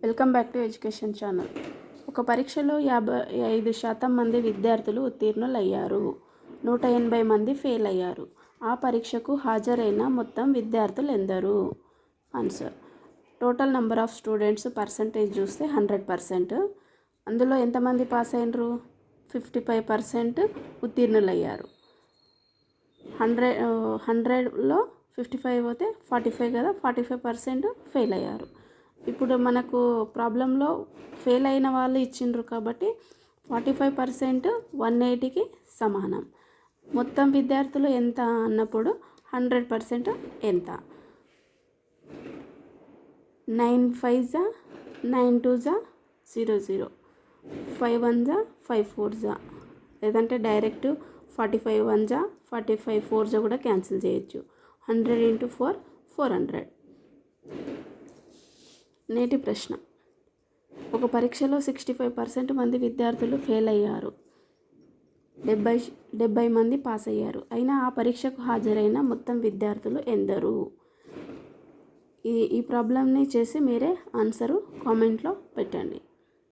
Welcome back to education channel. ఒక పరీక్షలో 55% మంది విద్యార్థులు ఉత్తీర్ణులయ్యారు. 180 మంది ఫెయిల్ అయ్యారు. ఆ పరీక్షకు హాజరైన మొత్తం విద్యార్థులు ఎందరు? Answer: total number of students percentage చూస్తే 100%. అందులో ఎంతమంది పాస్ అయినరు? 55% ఉత్తీర్ణులయ్యారు. 100లో 55 పోతే 45 కదా, 45% ఫెయిల్ అయ్యారు. ఇప్పుడు మనకు ప్రాబ్లంలో ఫెయిల్ అయిన వాళ్ళు ఇచ్చిండ్రు కాబట్టి 45% 180కి సమానం. మొత్తం విద్యార్థులు ఎంత అన్నప్పుడు 100% ఎంత? 9 5 9 2 00, 5 1 5 4, లేదంటే డైరెక్ట్ 45 1 45 4 కూడా క్యాన్సిల్ చేయొచ్చు. 100 × 4 400. నేటి ప్రశ్న: ఒక పరీక్షలో 65% మంది విద్యార్థులు ఫెయిల్ అయ్యారు, 70 మంది పాస్ అయ్యారు. అయినా ఆ పరీక్షకు హాజరైన మొత్తం విద్యార్థులు ఎందరు? ఈ ప్రాబ్లమ్ని చేసి మీరే ఆన్సరు కామెంట్లో పెట్టండి.